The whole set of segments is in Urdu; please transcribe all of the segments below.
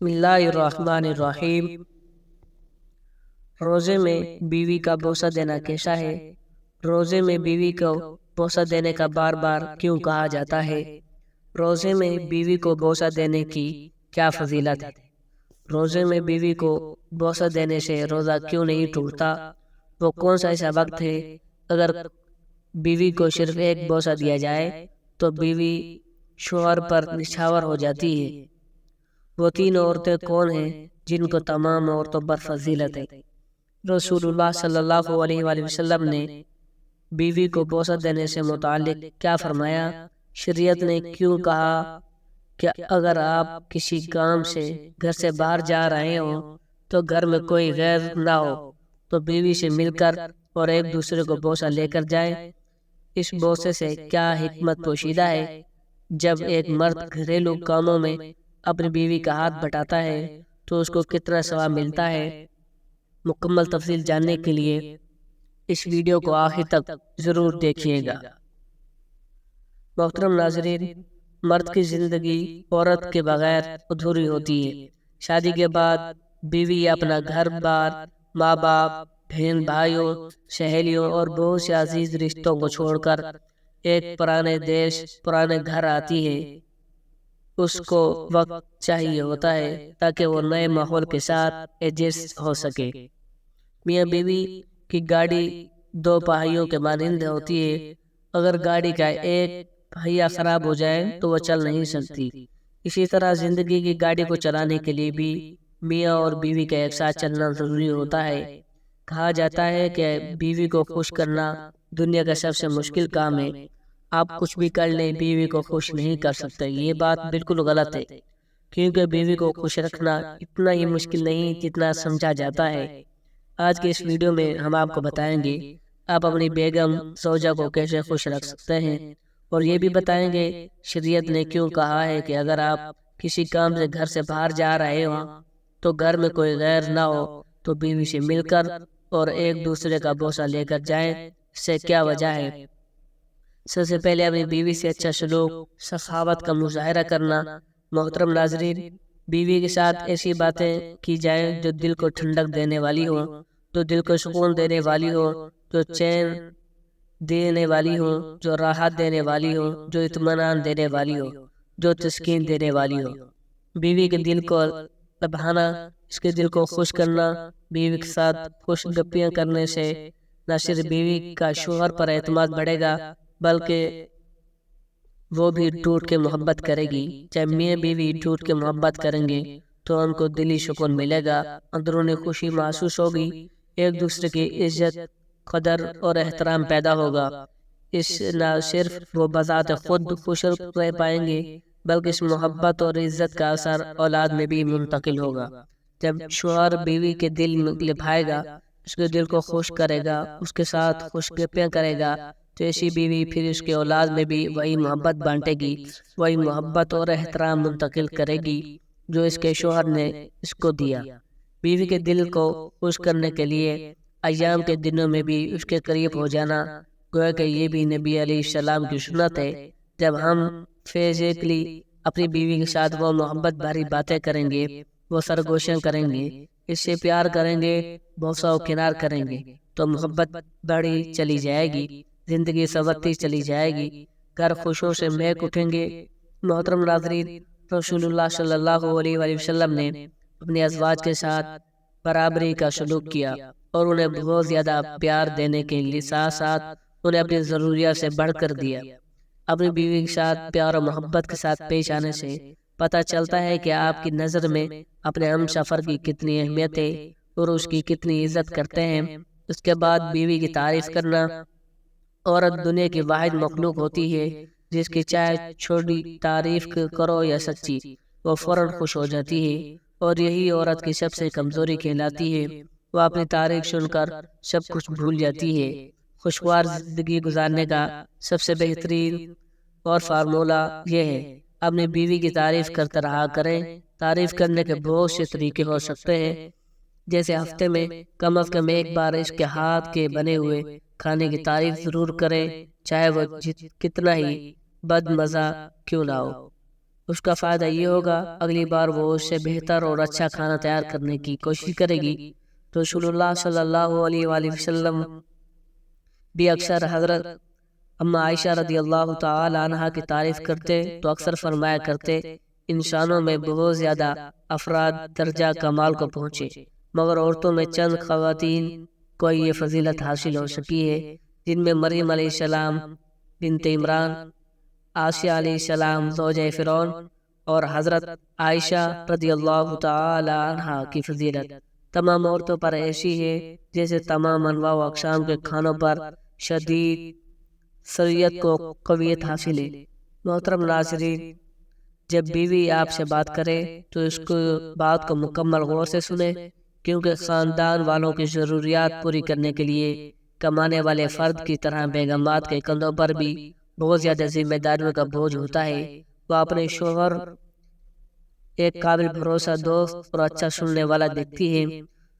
بسم اللہ الرحمن الرحیم۔ روزے میں بیوی کا بوسہ دینا کیسا ہے؟ روزے میں بیوی کو بوسہ دینے کا بار بار کیوں کہا جاتا ہے؟ روزے میں بیوی کو بوسہ دینے کی کیا فضیلت ہے؟ روزے میں بیوی کو بوسہ دینے سے روزہ کیوں نہیں ٹوٹتا؟ وہ کون سا ایسا وقت ہے اگر بیوی کو صرف ایک بوسہ دیا جائے تو بیوی شوہر پر نچھاور ہو جاتی ہے؟ وہ تین عورتیں کون ہیں جن کو تمام عورتوں پر فضیلت ہے؟ رسول اللہ صلی اللہ علیہ وآلہ وسلم نے بیوی کو بوسہ دینے سے متعلق کیا فرمایا؟ شریعت نے کیوں کہا کہ اگر آپ کسی کام سے گھر سے باہر جا رہے ہوں تو گھر میں کوئی غیر نہ ہو تو بیوی سے مل کر اور ایک دوسرے کو بوسہ لے کر جائیں؟ اس بوسے سے کیا حکمت پوشیدہ ہے؟ جب ایک مرد گھریلو کاموں میں اپنی بیوی کا ہاتھ بٹاتا ہے تو اس کو کتنا ثواب ملتا ہے؟ مکمل تفصیل جاننے کے لیے اس ویڈیو کو آخر تک ضرور دیکھیے گا۔ محترم ناظرین، مرد کی زندگی عورت کے بغیر ادھوری ہوتی ہے۔ شادی کے بعد بیوی اپنا گھر بار، ماں باپ، بہن بھائیوں، سہیلیوں اور بہت سے عزیز رشتوں کو چھوڑ کر ایک پرانے دیش، پرانے گھر آتی ہے۔ اس کو وقت چاہیے ہوتا ہے تاکہ وہ نئے ماحول کے ساتھ ایڈجسٹ ہو سکے۔ میاں بیوی کی گاڑی دو پہیوں کے مانند ہوتی ہے۔ اگر گاڑی کا ایک پہیا خراب ہو جائے تو وہ چل نہیں سکتی۔ اسی طرح زندگی کی گاڑی کو چلانے کے لیے بھی میاں اور بیوی کا ایک ساتھ چلنا ضروری ہوتا ہے۔ کہا جاتا ہے کہ بیوی کو خوش کرنا دنیا کا سب سے مشکل کام ہے۔ آپ کچھ بھی کر لیں، بیوی کو خوش نہیں کر سکتے۔ یہ بات بالکل غلط ہے، کیونکہ بیوی کو خوش رکھنا اتنا ہی مشکل نہیں جتنا سمجھا جاتا ہے۔ آج کے اس ویڈیو میں ہم آپ کو بتائیں گے آپ اپنی بیگم زوجہ کو کیسے خوش رکھ سکتے ہیں، اور یہ بھی بتائیں گے شریعت نے کیوں کہا ہے کہ اگر آپ کسی کام سے گھر سے باہر جا رہے ہوں تو گھر میں کوئی غیر نہ ہو تو بیوی سے مل کر اور ایک دوسرے کا بوسہ لے کر جائیں۔ اس سے کیا وجہ ہے؟ سب سے پہلے اپنی بیوی سے اچھا سلوک، سخاوت کا مظاہرہ کرنا۔ محترم ناظرین، بیوی کے ساتھ ایسی باتیں کی جائیں جو دل کو ٹھنڈک دینے والی ہو، جو دل کو سکون دینے والی ہو، جو چین دینے والی ہو، جو راحت دینے والی ہو، جو اطمینان دینے والی ہو، جو تسکین دینے والی ہو۔ بیوی کے دل کو لبھانا، اس کے دل کو خوش کرنا۔ بیوی کے ساتھ خوش گپیاں کرنے سے نہ صرف بیوی کا شوہر پر اعتماد بڑھے گا بلکہ وہ بھی ٹوٹ کے محبت کرے گی۔ جب میاں بیوی ٹوٹ کے محبت کریں گے تو ان کو دلی سکون ملے گا، اندرونی خوشی محسوس ہوگی، ایک دوسرے کی عزت، قدر اور احترام پیدا ہوگا۔ اس نہ صرف وہ بذات خود خوش رہ پائیں گے بلکہ اس محبت اور عزت کا اثر اولاد میں بھی منتقل ہوگا۔ جب شوہر بیوی کے دل میں لبھائے گا، اس کے دل کو خوش کرے گا، اس کے ساتھ خوش گپیاں کرے گا، تو ایسی بیوی پھر اس کے اولاد میں بھی وہی محبت بانٹے گی، وہی محبت اور احترام منتقل کرے گی جو اس کے شوہر نے اس کو دیا۔ بیوی کے دل کو خوش کرنے کے لیے ایام کے دنوں میں بھی اس کے قریب ہو جانا، گویا کہ یہ بھی نبی علیہ السلام کی سنت ہے۔ جب ہم فزیکلی اپنی بیوی کے ساتھ وہ محبت بھری باتیں کریں گے، وہ سرگوشیاں کریں گے، اس سے پیار کریں گے، بوسہ و کنار کریں گے، تو محبت بڑھی چلی جائے گی، زندگی سنورتی چلی جائے گی، گھر خوشیوں سے مہک اٹھیں گے۔ محترم ناظرین، رسول اللہ صلی اللہ علیہ وآلہ وسلم نے اپنی ازواج کے ساتھ برابری کا سلوک کیا اور انہیں بہت زیادہ پیار دینے کے لیے ساتھ ساتھ انہیں اپنی ضروریات سے بڑھ کر دیا۔ اپنی بیوی کے ساتھ پیار و محبت کے ساتھ پیش آنے سے پتہ چلتا ہے کہ آپ کی نظر میں اپنے ہم سفر کی کتنی اہمیت ہے اور اس کی کتنی عزت کرتے ہیں۔ اس کے بعد بیوی کی تعریف کرنا۔ عورت دنیا کی واحد مخلوق ہوتی ہے جس کی چاہے چھوٹی تعریف کرو یا سچی، وہ فوراً خوش ہو جاتی ہے، اور یہی عورت کی سب سے کمزوری کہلاتی ہے۔ وہ اپنی تعریف سن کر سب کچھ بھول جاتی ہے۔ خوشگوار زندگی گزارنے کا سب سے بہترین اور فارمولہ یہ ہے، اپنی بیوی کی تعریف کرتے رہا کریں۔ تعریف کرنے کے بہت سے طریقے ہو سکتے ہیں، جیسے ہفتے میں کم از کم ایک بار اس کے ہاتھ کے بنے ہوئے کھانے کی تعریف ضرور کریں، چاہے وہ کتنا ہی بد مزہ کیوں نہ ہو۔ اس کا فائدہ یہ ہوگا اگلی بار وہ اس سے بہتر اور اچھا کھانا تیار کرنے کی کوشش کرے گی۔ تو رسول اللہ صلی اللہ علیہ وآلہ وسلم بھی اکثر حضرت اما عائشہ رضی اللہ تعالی عنہا کی تعریف کرتے تو اکثر فرمایا کرتے انسانوں میں بہت زیادہ افراد درجہ کمال کو پہنچے، مگر عورتوں میں چند خواتین کو یہ فضیلت حاصل ہو سکی ہے، جن میں مریم علیہ السلام بنت عمران، آسیہ علیہ السلام زوجہ فرعون، اور حضرت عائشہ رضی اللہ تعالی عنہا کی فضیلت تمام عورتوں پر ایسی ہے جیسے تمام انواع و اقسام کے کھانوں پر شدید سریت کو قویت حاصل ہے۔ محترم ناظرین، جب بیوی آپ سے بات کرے تو اس کو بات کو مکمل غور سے سنیں، کیونکہ خاندان والوں کی ضروریات پوری کرنے کے لیے کمانے والے فرد کی طرح بیگمات کے کندھوں پر بھی بہت زیادہ ذمہ داریوں کا بوجھ ہوتا ہے۔ وہ اپنے شوہر ایک قابل بھروسہ دوست اور اچھا سننے والا دیکھتی ہے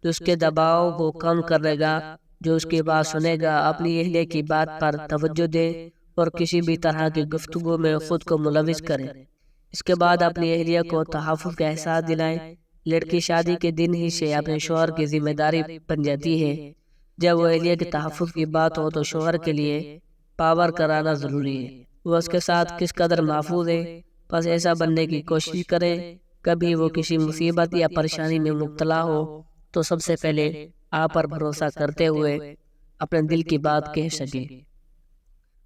جو اس کے دباؤ کو کم کرے گا، جو اس کی بات سنے گا، اپنی اہلیہ کی بات پر توجہ دے اور کسی بھی طرح کی گفتگو میں خود کو ملوث کرے۔ اس کے بعد اپنی اہلیہ کو تحفظ کا احساس دلائیں۔ لڑکی شادی کے دن ہی سے اپنے شوہر کی ذمہ داری بن جاتی ہے۔ جب وہ اہلیہ کے تحفظ کی بات ہو تو شوہر کے لیے پاور کرانا ضروری ہے۔ وہ اس کے ساتھ کس قدر محفوظ ہے، بس ایسا بننے کی کوشش کرے۔ کبھی وہ کسی مصیبت یا پریشانی میں مبتلا ہو تو سب سے پہلے آپ پر بھروسہ کرتے ہوئے اپنے دل کی بات کہہ سکے۔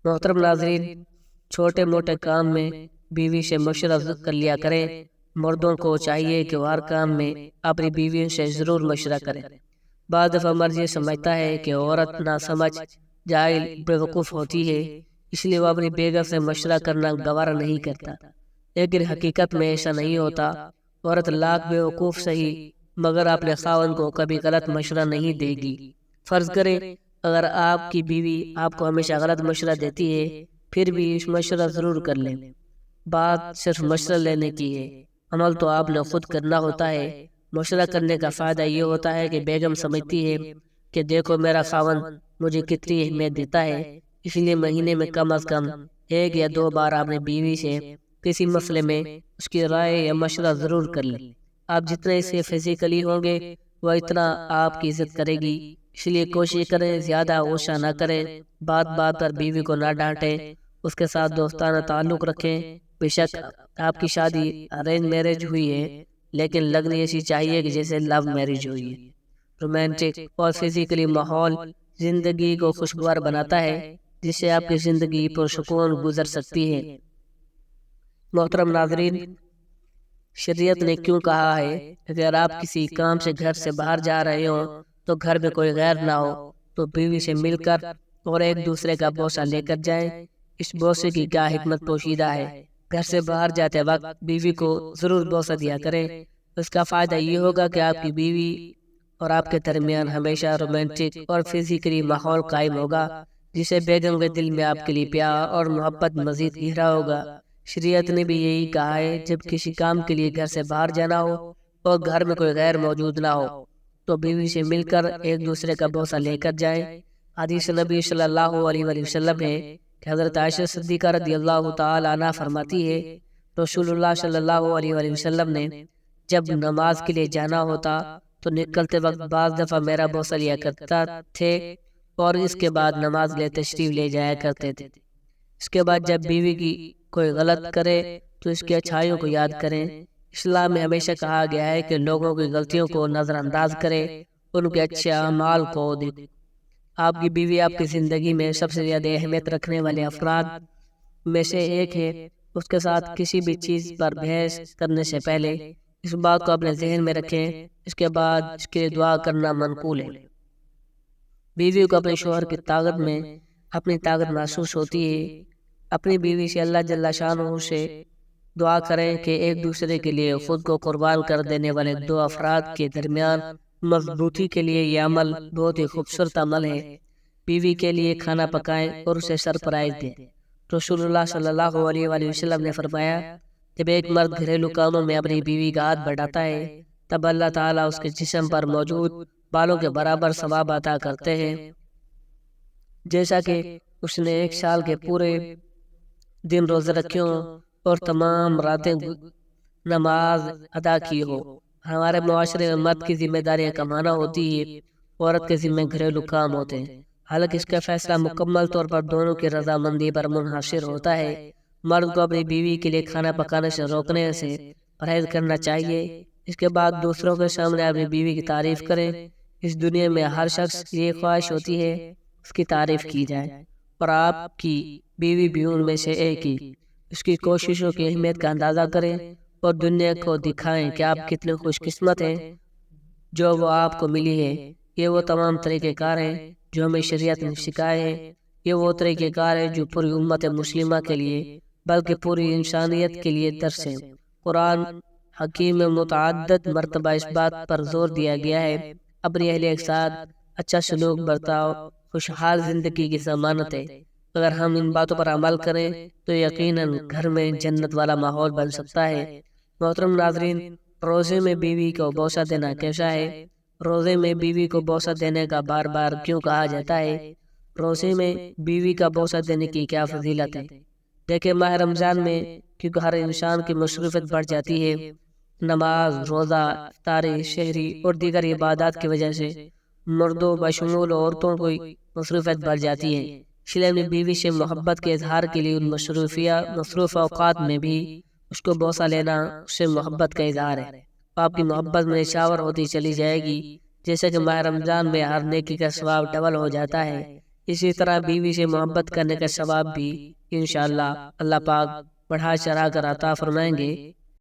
محترم ناظرین، چھوٹے موٹے کام میں بیوی سے مشورہ کر لیا کریں۔ مردوں کو چاہیے کہ وہ ہر کام میں اپنی بیویوں سے ضرور مشورہ کریں۔ بعض دفعہ مرد یہ سمجھتا ہے کہ عورت نہ سمجھ، جاہل، بیوقوف ہوتی ہے، اس لیے وہ اپنی بیگم سے مشورہ کرنا گوارا نہیں کرتا، لیکن حقیقت میں ایسا نہیں ہوتا۔ عورت لاکھ بیوقوف صحیح مگر اپنے خاوند کو کبھی غلط مشورہ نہیں دے گی۔ فرض کریں اگر آپ کی بیوی آپ کو ہمیشہ غلط مشورہ دیتی ہے، پھر بھی اس مشورہ ضرور کر لیں۔ بات صرف مشورہ لینے کی ہے، عمل تو آپ نے خود کرنا ہوتا ہے۔ مشورہ کرنے کا فائدہ یہ ہوتا ہے کہ بیگم سمجھتی ہے کہ دیکھو میرا خاوند مجھے کتنی اہمیت دیتا ہے، اس لیے مہینے میں کم از کم 1 یا 2 بار اپنی بیوی سے کسی مسئلے میں اس کی رائے یا مشورہ ضرور کر لیں۔ آپ جتنے اسے فزیکلی ہوں گے وہ اتنا آپ کی عزت کرے گی، اس لیے کوشش کریں زیادہ غصہ نہ کریں، بات بات پر بیوی کو نہ ڈانٹیں، اس کے ساتھ دوستانہ تعلق رکھیں۔ بے شک آپ کی شادی ارینج میرج ہوئی ہے، لیکن لگنی ایسی چاہیے کہ جیسے لو میرج ہوئی ہے۔ رومانٹک اور فزیکلی ماحول زندگی کو خوشگوار بناتا ہے، جس سے آپ کی زندگی پرسکون گزر سکتی ہے۔ محترم ناظرین، شریعت نے کیوں کہا ہے اگر آپ کسی کام سے گھر سے باہر جا رہے ہوں تو گھر میں کوئی غیر نہ ہو تو بیوی سے مل کر اور ایک دوسرے کا بوسہ لے کر جائیں۔ اس بوسے کی کیا حکمت پوشیدہ ہے۔ گھر سے باہر جاتے وقت بیوی کو ضرور بوسہ دیا کریں۔ اس کا فائدہ یہ ہوگا کہ آپ کی بیوی اور آپ کے درمیان ہمیشہ رومانٹک اور فزیکلی ماحول قائم ہوگا، جس سے بیگم کے دل میں آپ کے لیے پیار اور محبت مزید گہرا ہوگا۔ شریعت نے بھی یہی کہا ہے جب کسی کام کے لیے گھر سے باہر جانا ہو اور گھر میں کوئی غیر موجود نہ ہو تو بیوی سے مل کر ایک دوسرے کا بوسہ لے کر جائیں۔ حدیث نبی صلی اللہ علیہ وسلم ہے کہ حضرت عائشہ صدیقہ رضی اللہ تعالی عنہا فرماتی ہے رسول اللہ صلی اللہ علیہ وسلم نے جب نماز کے لیے جانا ہوتا تو نکلتے وقت بعض دفعہ میرا بوسہ لیا کرتا تھے اور اس کے بعد نماز لے تشریف لے جایا کرتے تھے۔ اس کے بعد جب بیوی کی کوئی غلط کرے تو اس کی اچھائیوں کو یاد کریں۔ اسلام میں ہمیشہ کہا گیا ہے کہ لوگوں کی غلطیوں کو نظر انداز کرے، ان کے اچھے اعمال کو دیکھیں۔ آپ کی بیوی آپ کی زندگی میں سب سے زیادہ اہمیت رکھنے والے افراد میں سے ایک ہے۔ اس کے ساتھ کسی بھی چیز پر بحث کرنے سے پہلے اس بات کو اپنے ذہن میں رکھیں، اس کے بعد اس کے لیے دعا کرنا منقول ہے۔ بیوی کو اپنے شوہر کی طاقت میں اپنی طاقت محسوس ہوتی ہے۔ اپنی بیوی سے اللہ جل شانہ سے دعا کریں کہ ایک دوسرے کے لیے خود کو قربان کر دینے والے 2 افراد کے درمیان مضبوطی کے لیے یہ عمل بہت ہی خوبصورت عمل ہے۔ بیوی کے لیے کھانا پکائیں اور اسے سرپرائز دیں۔ رسول اللہ صلی اللہ علیہ وآلہ وسلم نے فرمایا جب ایک مرد گھریلو کاموں میں اپنی بیوی کا ہاتھ بڑھاتا ہے تب اللہ تعالیٰ اس کے جسم پر موجود بالوں کے برابر ثواب عطا کرتے ہیں، جیسا کہ اس نے 1 سال کے پورے دن روزے رکھے ہوں۔ اور تمام راتیں نماز ادا کی ہو۔ ہمارے معاشرے میں مرد کی ذمہ داریاں کمانا ہوتی ہے، عورت کے ذمہ گھریلو کام ہوتے ہیں، حالانکہ اس کا فیصلہ مکمل طور پر دونوں کی رضامندی پر منحصر ہوتا ہے۔ مرد کو اپنی بیوی کے لیے کھانا پکانے سے روکنے سے پرہیز کرنا چاہیے، اس کے بعد دوسروں کے سامنے اپنی بیوی کی تعریف کرے۔ اس دنیا میں ہر شخص کی یہ خواہش ہوتی ہے اس کی تعریف کی جائے، اور آپ کی بیوی بھی ان میں سے ایک ہی۔ اس کی کوششوں کی اہمیت کا اندازہ کریں اور دنیا کو دکھائیں کہ آپ کتنے خوش قسمت ہیں جو وہ آپ کو ملی ہے۔ یہ وہ تمام طریقہ کار ہیں جو ہمیں شریعت نے سکھائے ہیں۔ یہ وہ طریقہ کار ہیں جو پوری امت مسلمہ کے لیے بلکہ پوری انسانیت کے لیے درس ہیں۔ قرآن حکیم میں متعدد مرتبہ اس بات پر زور دیا گیا ہے اپنی اہلیہ کے ساتھ اچھا سلوک برتاؤ خوشحال زندگی کی ضمانت ہے۔ اگر ہم ان باتوں پر عمل کریں تو یقیناً گھر میں جنت والا ماحول بن سکتا ہے۔ محترم ناظرین، روزے میں بیوی کو بوسہ دینا کیسا ہے؟ روزے میں بیوی کو بوسہ دینے کا بار بار کیوں کہا جاتا ہے؟ روزے میں بیوی کا بوسہ دینے کی کیا فضیلت ہے؟ دیکھیں، ماہ رمضان میں کیونکہ ہر انسان کی مصروفیت بڑھ جاتی ہے، نماز، روزہ، افطاری، شہری اور دیگر عبادات کی وجہ سے مردوں بشمول عورتوں کی مصروفیت بڑھ جاتی ہے۔ اس لیے اپنی بیوی سے محبت کے اظہار کے لیے ان مصروف اوقات میں بھی اس کو بوسہ لینا اس سے محبت کا اظہار ہے۔ آپ کی محبت میں نشاور ہوتی چلی جائے گی، جیسے کہ ماہ رمضان میں ہر نیکی کا ثواب ڈبل ہو جاتا ہے، اسی طرح بیوی سے محبت کرنے کا ثواب بھی انشاءاللہ اللہ پاک بڑھا چڑھا کر عطا فرمائیں گے۔